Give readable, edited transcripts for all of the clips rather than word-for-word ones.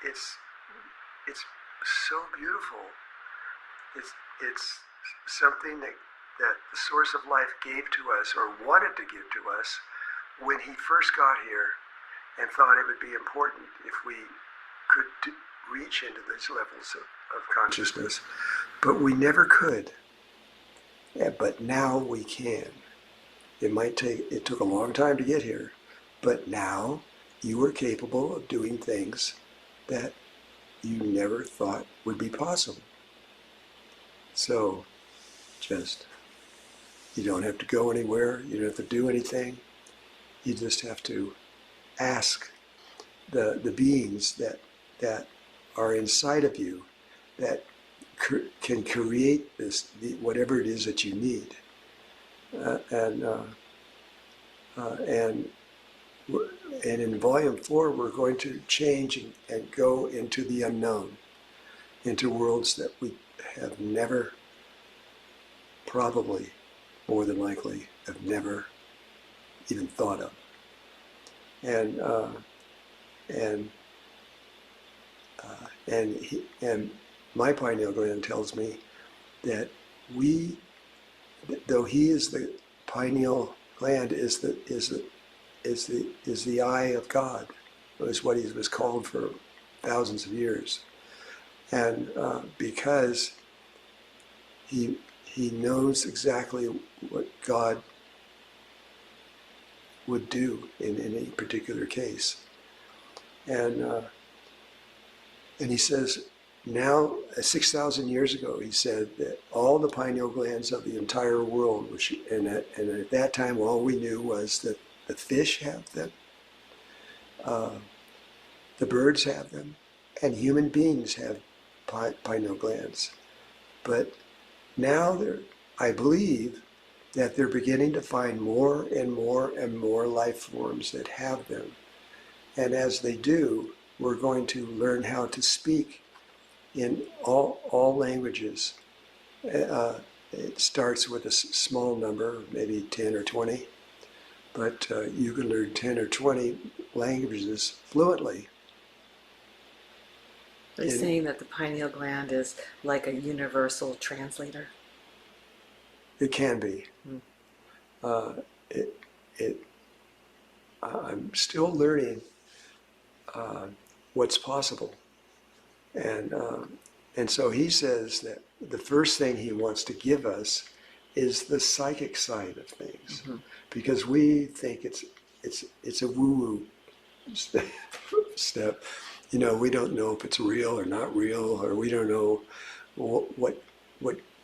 it's so beautiful. It's something that the source of life gave to us, or wanted to give to us, when he first got here, and thought it would be important if we could reach into these levels of consciousness. But we never could. Yeah, but now we can. It took a long time to get here, but now you are capable of doing things that you never thought would be possible. So, you don't have to go anywhere, you don't have to do anything. You just have to ask the beings that are inside of you that can create whatever it is that you need. And in Volume 4, we're going to change and go into the unknown, into worlds that we have never, probably, more than likely, have never even thought of. And my pineal gland tells me that though he is the pineal gland, is the eye of God, is what he was called for thousands of years, and because he knows exactly what God would do in any particular case, and he says, now, 6,000 years ago, he said that all the pineal glands of the entire world, and at that time, all we knew was that the fish have them, the birds have them, and human beings have pineal glands. But now, I believe that they're beginning to find more and more and more life forms that have them. And as they do, we're going to learn how to speak in all languages. It starts with a small number, maybe 10 or 20, but you can learn 10 or 20 languages fluently. Are you saying that the pineal gland is like a universal translator? It can be. I'm still learning what's possible. And so he says that the first thing he wants to give us is the psychic side of things, because we think it's a woo-woo step. You know, we don't know if it's real or not real, or we don't know what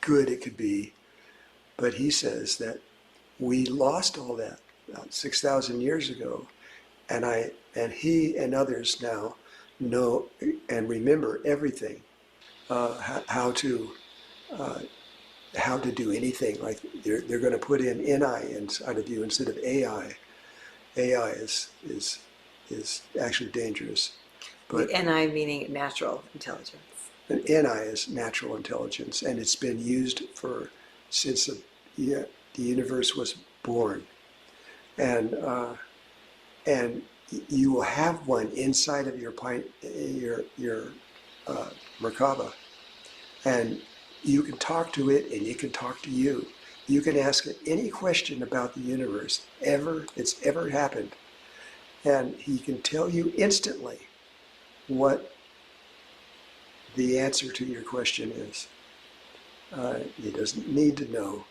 good it could be. But he says that we lost all that about 6,000 years ago, and he and others now know and remember everything, how to do anything. Like they're going to put in NI inside of you instead of AI. AI is actually dangerous. But the NI meaning natural intelligence. And NI is natural intelligence, and it's been used since the universe was born, and you will have one inside of your merkaba, and you can talk to it, and it can talk to you. You can ask it any question about the universe that's ever happened, and he can tell you instantly what the answer to your question is. He doesn't need to know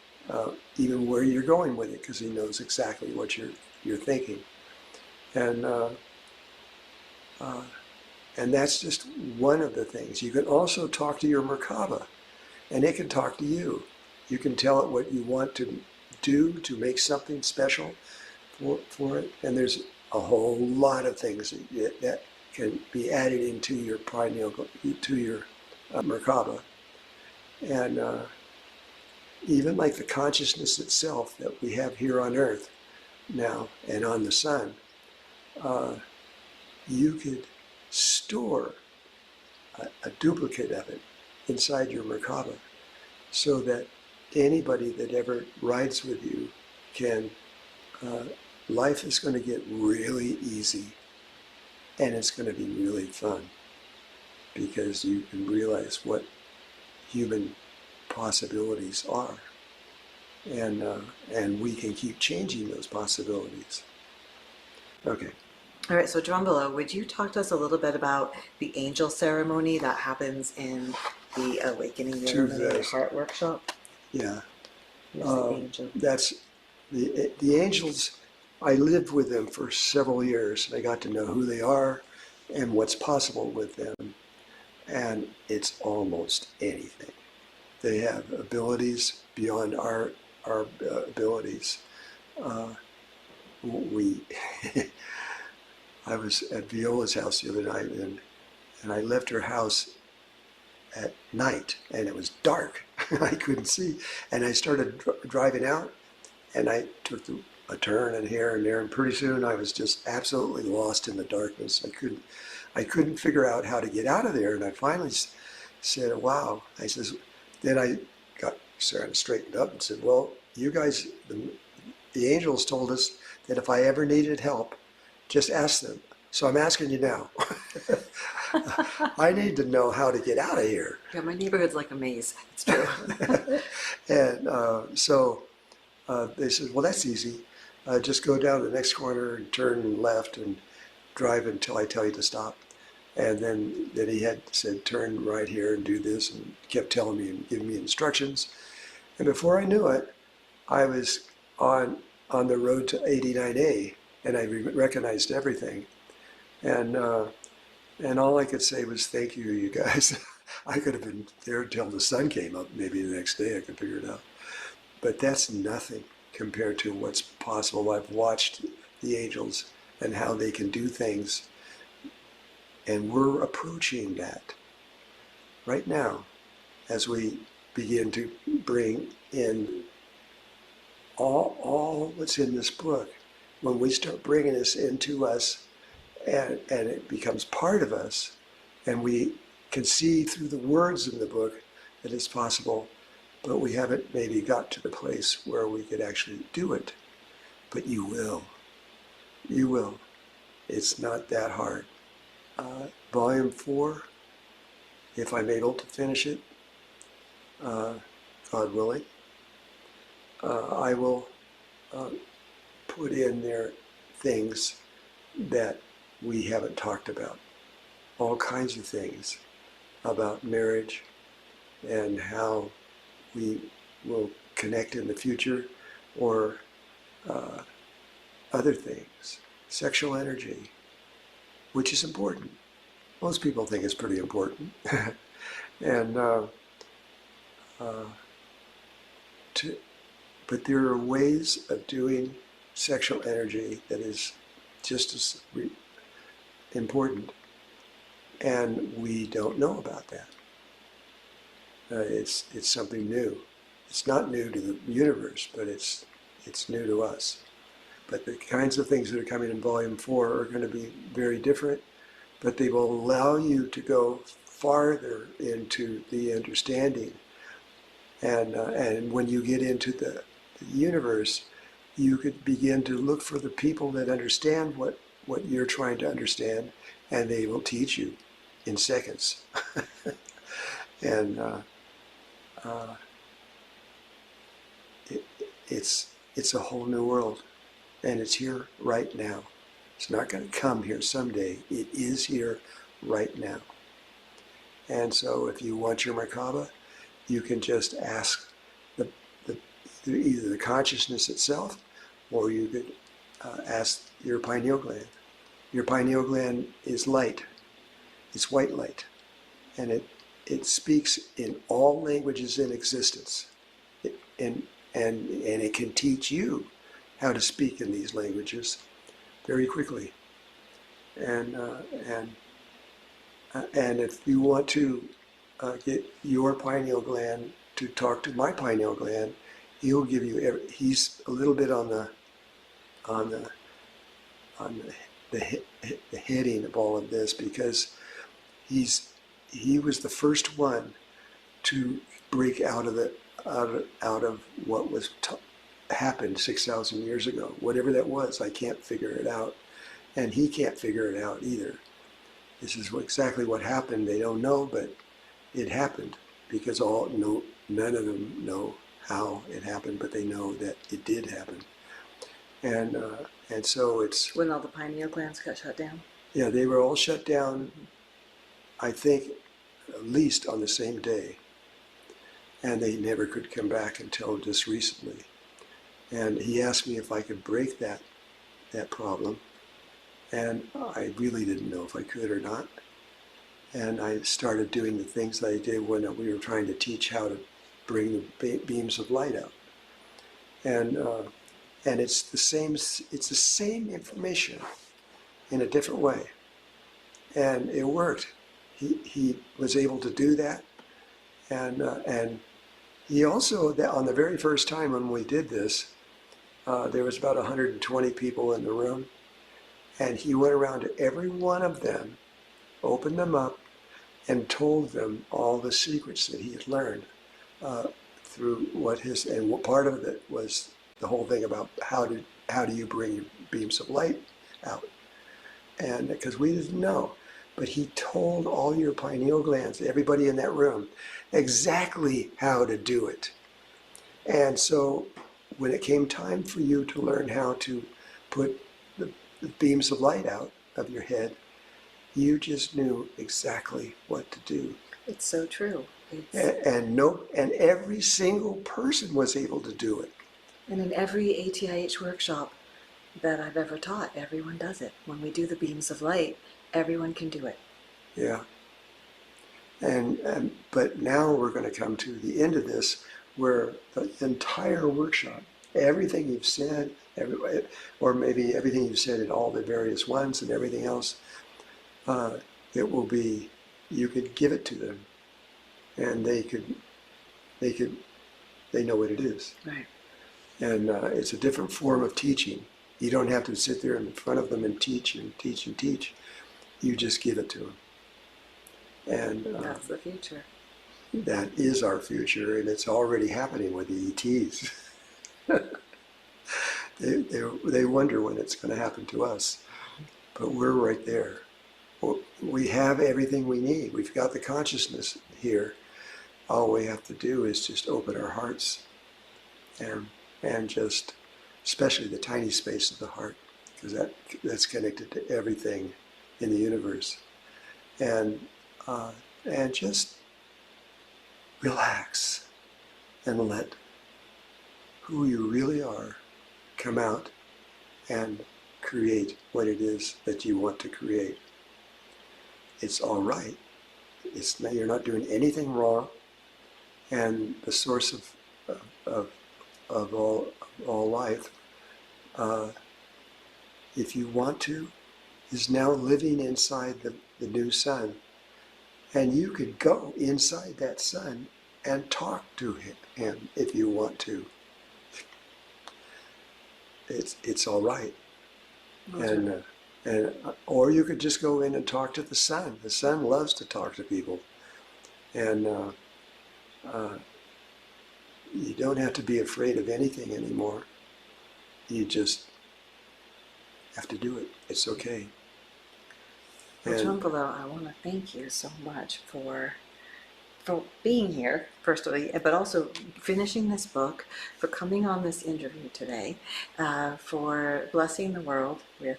even where you're going with it, because he knows exactly what you're thinking. And that's just one of the things. You can also talk to your merkaba, and it can talk to you. You can tell it what you want to do to make something special for it. And there's a whole lot of things that can be added into your pineal, to your merkaba. And even like the consciousness itself that we have here on Earth now and on the sun, you could store a duplicate of it inside your merkaba, so that anybody that ever rides with you can, life is going to get really easy, and it's going to be really fun. because you can realize what human possibilities are, and we can keep changing those possibilities. Okay. All right, so Drunvalo, would you talk to us a little bit about the angel ceremony that happens in the Awakening the Illuminated Heart workshop? Yeah. The angel. That's the angels. I lived with them for several years, and I got to know who they are and what's possible with them. And it's almost anything. They have abilities beyond our abilities. We I was at Viola's house the other night, and I left her house at night, and it was dark. I couldn't see, and I started driving out, and I took a turn and here and there, and pretty soon I was just absolutely lost in the darkness. I couldn't figure out how to get out of there, and I finally said, "Wow!" I says, then I got straightened up and said, "Well, you guys, the angels told us that if I ever needed help, just ask them. So I'm asking you now. I need to know how to get out of here." Yeah, my neighborhood's like a maze. It's true. And so they said, "Well, that's easy. Just go down to the next corner and turn left and drive until I tell you to stop." And then he had said, "Turn right here and do this," and kept telling me and giving me instructions. And before I knew it, I was on the road to 89A, and I recognized everything. And all I could say was, "Thank you, you guys." I could have been there till the sun came up. Maybe the next day I could figure it out. But that's nothing compared to what's possible. I've watched the angels and how they can do things. And we're approaching that right now as we begin to bring in all what's in this book. When we start bringing this into us, and it becomes part of us, and we can see through the words in the book that it's possible, but we haven't maybe got to the place where we could actually do it. But you will. You will. It's not that hard. Volume 4, if I'm able to finish it, God willing, I will put in there things that we haven't talked about. All kinds of things about marriage and how we will connect in the future, or other things. Sexual energy, which is important. Most people think it's pretty important. And but there are ways of doing sexual energy that is just as important, and we don't know about that. It's something new. It's not new to the universe, but it's new to us. But the kinds of things that are coming in Volume 4 are going to be very different, but they will allow you to go farther into the understanding. And when you get into the universe, you could begin to look for the people that understand what you're trying to understand, and they will teach you in seconds. And it's a whole new world, and it's here right now. It's not going to come here someday. It is here right now. And so if you want your merkaba, you can just ask either the consciousness itself, or you could ask your pineal gland. Your pineal gland is light. It's white light. And it speaks in all languages in existence. And it can teach you how to speak in these languages very quickly. And if you want to get your pineal gland to talk to my pineal gland, he'll give you. He's a little bit on the heading of all of this, because he was the first one to break out of what was happened 6,000 years ago. Whatever that was, I can't figure it out, and he can't figure it out either. this is exactly what happened. They don't know, but it happened because none of them know how it happened, but they know that it did happen. And so it's... When all the pineal glands got shut down? Yeah, they were all shut down, I think, at least on the same day. And they never could come back until just recently. And he asked me if I could break that problem. And I really didn't know if I could or not. And I started doing the things that I did when we were trying to teach how to bring the beams of light out. And it's the same information in a different way. And it worked. He was able to do that. And he also, on the very first time when we did this, there was about 120 people in the room. And he went around to every one of them, opened them up, and told them all the secrets that he had learned through and what part of it was the whole thing about how do you bring your beams of light out. And because we didn't know. But he told all your pineal glands, everybody in that room, exactly how to do it. And so when it came time for you to learn how to put the beams of light out of your head, you just knew exactly what to do. It's so true. And every single person was able to do it. And in every ATIH workshop that I've ever taught, everyone does it. When we do the beams of light, everyone can do it. Yeah. But now we're going to come to the end of this, where the entire workshop, everything you've said, or maybe everything you've said in all the various ones and everything else, it will be, you could give it to them, and they know what it is. Right. And it's a different form of teaching. You don't have to sit there in front of them and teach and teach and teach. You just give it to them. And that's the future. That is our future, and it's already happening with the ETs. They wonder when it's going to happen to us, but we're right there. We have everything we need. We've got the consciousness here. All we have to do is just open our hearts and just, especially the tiny space of the heart, because that's connected to everything in the universe. And just relax and let who you really are come out and create what it is that you want to create. It's all right. You're not doing anything wrong. And the source of all life, if you want to, is now living inside the new sun. And you could go inside that sun and talk to him if you want to. It's all right. Okay. Or you could just go in and talk to the sun. The sun loves to talk to people. And you don't have to be afraid of anything anymore. You just have to do it. It's okay. Well, Drunvalo, I want to thank you so much for being here, firstly, but also finishing this book, for coming on this interview today, for blessing the world with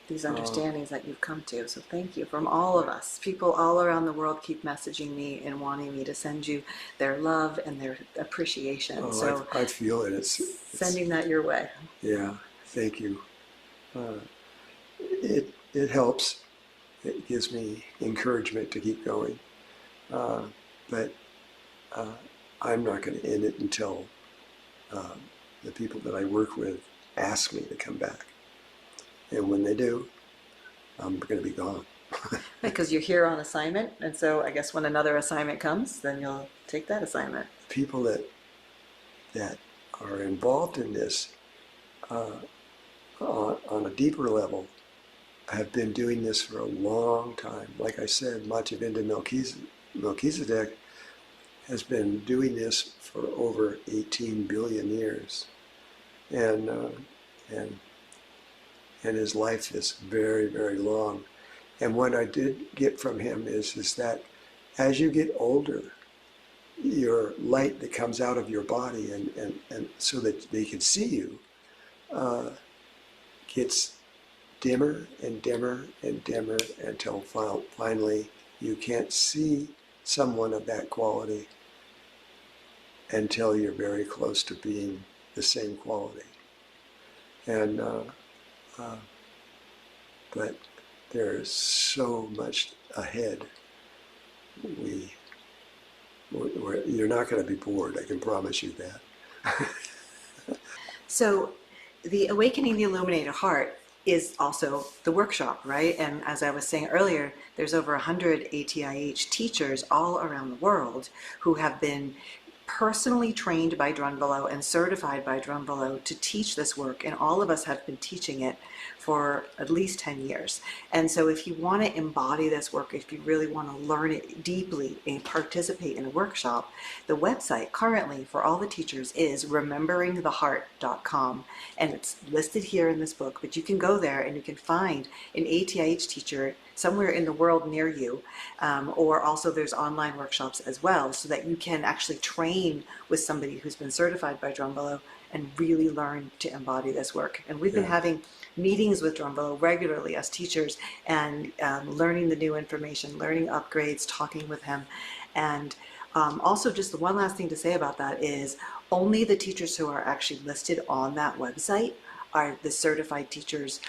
these understandings that you've come to. So thank you from all of us. People all around the world keep messaging me and wanting me to send you their love and their appreciation. Oh, so I feel it. It's sending that your way. Yeah, thank you. It helps. It gives me encouragement to keep going. But I'm not going to end it until the people that I work with ask me to come back. And when they do, I'm going to be gone. Because you're here on assignment, and so I guess when another assignment comes, then you'll take that assignment. People that are involved in this on a deeper level have been doing this for a long time. Like I said, Machivinda Melchizedek has been doing this for over 18 billion years. And his life is very, very long. And what I did get from him is that as you get older, your light that comes out of your body and so that they can see you gets dimmer and dimmer and dimmer until finally you can't see someone of that quality until you're very close to being the same quality. And but there's so much ahead. You're not going to be bored, I can promise you that. So the Awakening the Illuminated Heart is also the workshop, right? And as I was saying earlier, there's over 100 ATIH teachers all around the world who have been personally trained by Drunvalo and certified by Drunvalo to teach this work, and all of us have been teaching it for at least 10 years. And so if you want to embody this work, if you really want to learn it deeply and participate in a workshop, the website currently for all the teachers is rememberingtheheart.com, and it's listed here in this book, but you can go there and you can find an ATIH teacher somewhere in the world near you, or also there's online workshops as well, so that you can actually train with somebody who's been certified by Drunvalo and really learn to embody this work. And we've been having meetings with Drunvalo regularly as teachers, and learning the new information, learning upgrades, talking with him. And also, just the one last thing to say about that is only the teachers who are actually listed on that website are the certified teachers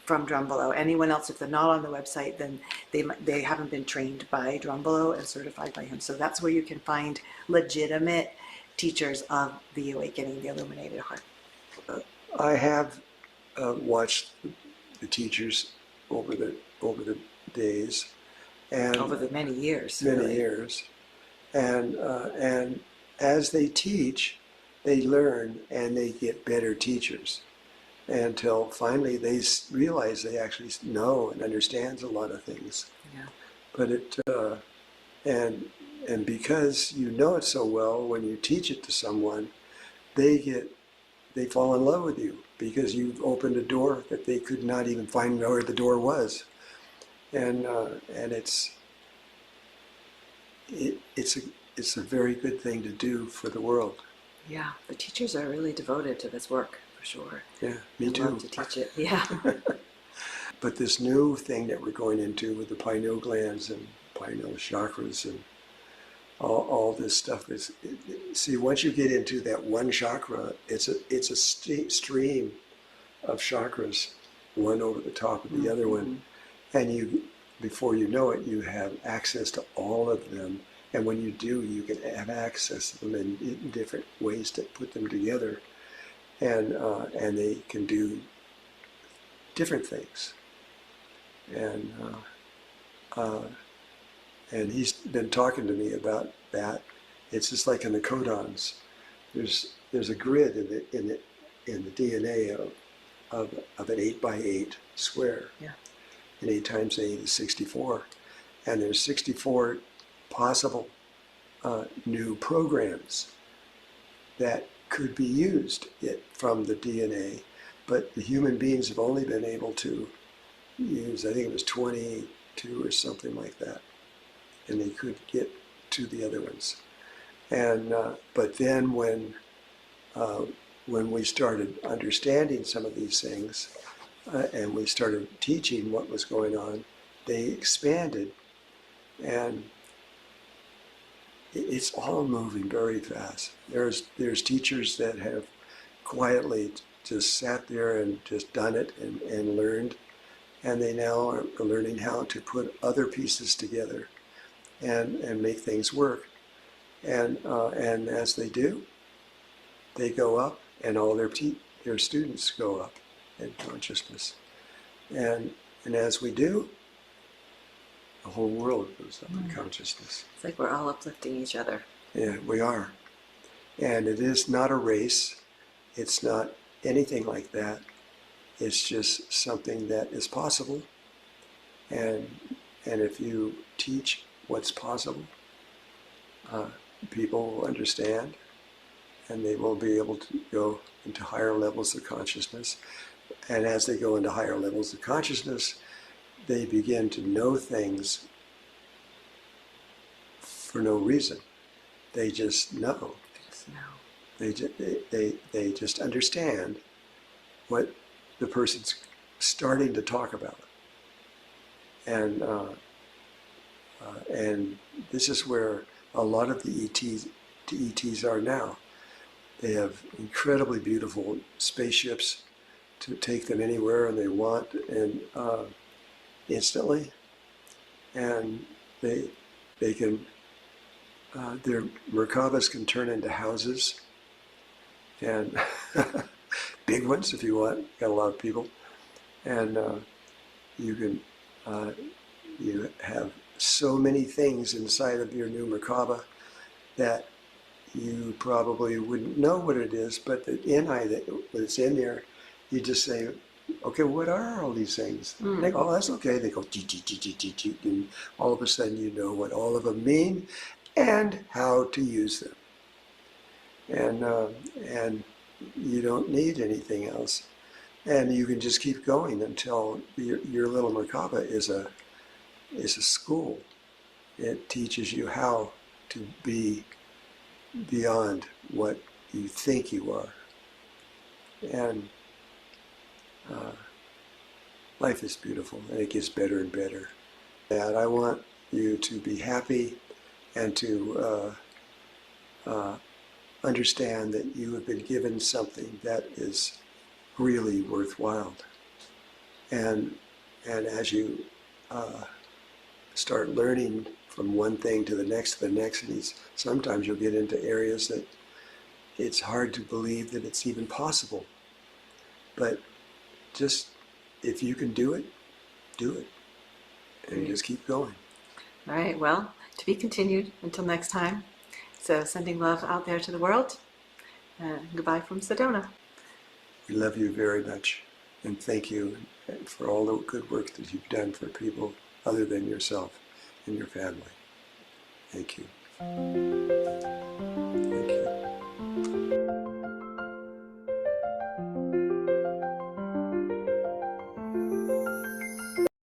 from Drunvalo. Anyone else, if they're not on the website, then they haven't been trained by Drunvalo and certified by him. So that's where you can find legitimate teachers of the Awakening the Illuminated Heart. I have watched the teachers over the days and over the many years. And as they teach, they learn and they get better teachers until finally they realize they actually know and understands a lot of things. Yeah. But it and because you know it so well, when you teach it to someone, they fall in love with you because you've opened a door that they could not even find where the door was, and it's a very good thing to do for the world. Yeah, the teachers are really devoted to this work, for sure. Yeah, me too. Love to teach it. Yeah. But this new thing that we're going into with the pineal glands and pineal chakras and all this stuff is, see, once you get into that one chakra, it's a stream of chakras, one over the top of the other one, and before you know it, you have access to all of them. And when you do, you can have access to them in different ways to put them together, and they can do different things. And he's been talking to me about that. It's just like in the codons. There's a grid in the DNA of an 8x8 square. Yeah. And 8 times 8 is 64, and there's 64 possible new programs that could be used from the DNA, but the human beings have only been able to use, I think it was 22 or something like that, and they could get to the other ones. And but then when we started understanding some of these things, and we started teaching what was going on, they expanded, and it's all moving very fast. There's teachers that have quietly just sat there and just done it and learned, and they now are learning how to put other pieces together and make things work. And as they do, they go up, and all their students go up in consciousness. And as we do, the whole world goes up in consciousness. It's like we're all uplifting each other. Yeah, we are. And it is not a race. It's not anything like that. It's just something that is possible. And if you teach what's possible, people will understand, and they will be able to go into higher levels of consciousness. And as they go into higher levels of consciousness, they begin to know things for no reason. They just know. Just know. They just understand what the person's starting to talk about. And this is where a lot of the ETs are now. They have incredibly beautiful spaceships to take them anywhere and they want, and instantly. And they can, their merkabas can turn into houses, and big ones if you want. Got a lot of people, and you can you have so many things inside of your new merkaba that you probably wouldn't know what it is, but the NI that's in there, you just say, okay, what are all these things? Mm. They go, oh, that's okay. They go, and all of a sudden you know what all of them mean and how to use them. And you don't need anything else. And you can just keep going until your little merkaba is a school. It teaches you how to be beyond what you think you are. And life is beautiful, and it gets better and better. And I want you to be happy and to understand that you have been given something that is really worthwhile. And as you start learning from one thing to the next, and sometimes you'll get into areas that it's hard to believe that it's even possible. But just, if you can do it, do it. And just keep going. All right, well, to be continued until next time. So sending love out there to the world. Goodbye from Sedona. We love you very much. And thank you for all the good work that you've done for people other than yourself and your family. Thank you.